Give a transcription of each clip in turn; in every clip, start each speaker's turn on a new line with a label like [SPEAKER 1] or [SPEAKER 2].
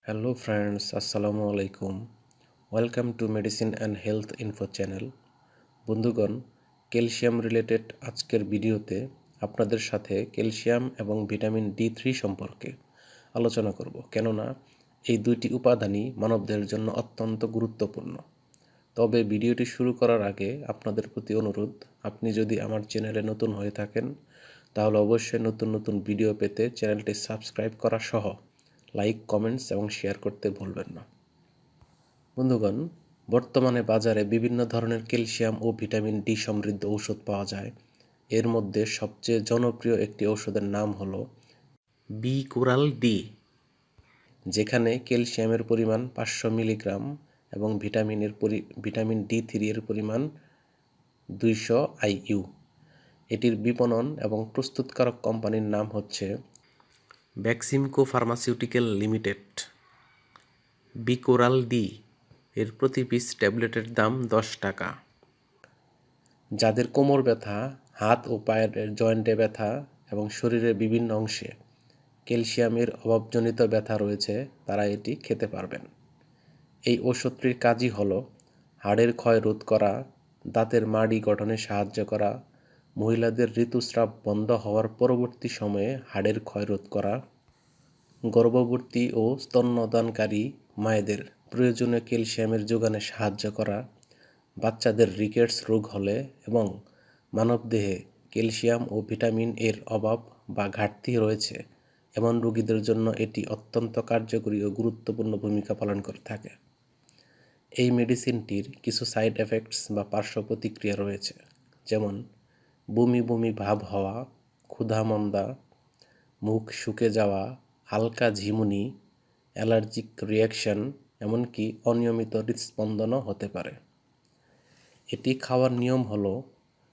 [SPEAKER 1] Hello friends, আসসালামু আলাইকুম। Welcome to medicine and health info channel. বন্ধুগণ, ক্যালসিয়াম রিলেটেড আজকের ভিডিওতে আপনাদের সাথে ক্যালসিয়াম এবং ভিটামিন D3 সম্পর্কে আলোচনা করব, কেননা এই দুইটি উপাদানই মানবদের জন্য অত্যন্ত গুরুত্বপূর্ণ। তবে ভিডিওটি শুরু করার আগে আপনাদের প্রতি অনুরোধ, আপনি যদি আমার চ্যানেলে নতুন হয়ে থাকেন তাহলে অবশ্যই নতুন নতুন ভিডিও পেতে চ্যানেলটি সাবস্ক্রাইব করা সহ লাইক, কমেন্টস এবং শেয়ার করতে ভুলবেন না। বন্ধুগণ, বর্তমানে বাজারে বিভিন্ন ধরনের ক্যালসিয়াম ও ভিটামিন ডি সমৃদ্ধ ঔষধ পাওয়া যায়। এর মধ্যে সবচেয়ে জনপ্রিয় একটি ঔষধের নাম হলো বিকোরাল ডি, যেখানে ক্যালসিয়ামের পরিমাণ 500 মিলিগ্রাম এবং ভিটামিন D3 এর পরিমাণ 200 IU। এটির বিপণন এবং প্রস্তুতকারক কোম্পানির নাম হচ্ছে বেক্সিমকো ফার্মাসিউটিক্যাল লিমিটেড। বিকোরাল ডি এর প্রতি পিস ট্যাবলেটের দাম 10 টাকা। যাদের কোমর ব্যথা, হাত ও পায়ের জয়েন্টে ব্যথা এবং শরীরের বিভিন্ন অংশে ক্যালসিয়ামের অভাবজনিত ব্যথা রয়েছে, তারা এটি খেতে পারবেন। এই ওষুধটির কাজই হলো হাড়ের ক্ষয় রোধ করা, দাঁতের মাড়ি গঠনে সাহায্য করা, মহিলাদের ঋতুস্রাব বন্ধ হওয়ার পরবর্তী সময়ে হাড়ের ক্ষয় রোধ করা, গর্ভবতী ও স্তন্যদানকারী মায়েদের প্রয়োজনীয় ক্যালসিয়ামের যোগানে সাহায্য করা, বাচ্চাদের রিকেটস রোগ হলে এবং মানবদেহে ক্যালসিয়াম ও ভিটামিন এর অভাব বা ঘাটতি রয়েছে এমন রোগীদের জন্য এটি অত্যন্ত কার্যকরী ও গুরুত্বপূর্ণ ভূমিকা পালন করে থাকে। এই মেডিসিনটির কিছু সাইড এফেক্টস বা পার্শ্ব প্রতিক্রিয়া রয়েছে, যেমন বমি বমি ভাব হওয়া, ক্ষুধামন্দা, মুখ শুকে যাওয়া, হালকা ঝিমুনি, অ্যালার্জিক রিয়াকশন, এমনকি অনিয়মিত হৃদস্পন্দনও হতে পারে। এটি খাওয়ার নিয়ম হলো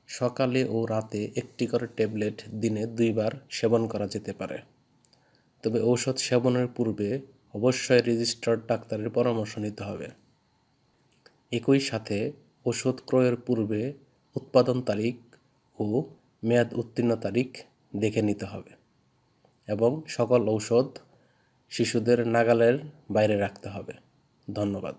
[SPEAKER 1] সকালে ও রাতে একটি করে ট্যাবলেট দিনে 2 বার সেবন করা যেতে পারে। তবে ঔষধ সেবনের পূর্বে অবশ্যই রেজিস্টার্ড ডাক্তারের পরামর্শ নিতে হবে। একই সাথে ওষুধ ক্রয়ের পূর্বে উৎপাদন তারিখ ও মেয়াদ উত্তীর্ণ তারিখ দেখে নিতে হবে এবং সকল ঔষধ শিশুদের নাগালের বাইরে রাখতে হবে। ধন্যবাদ।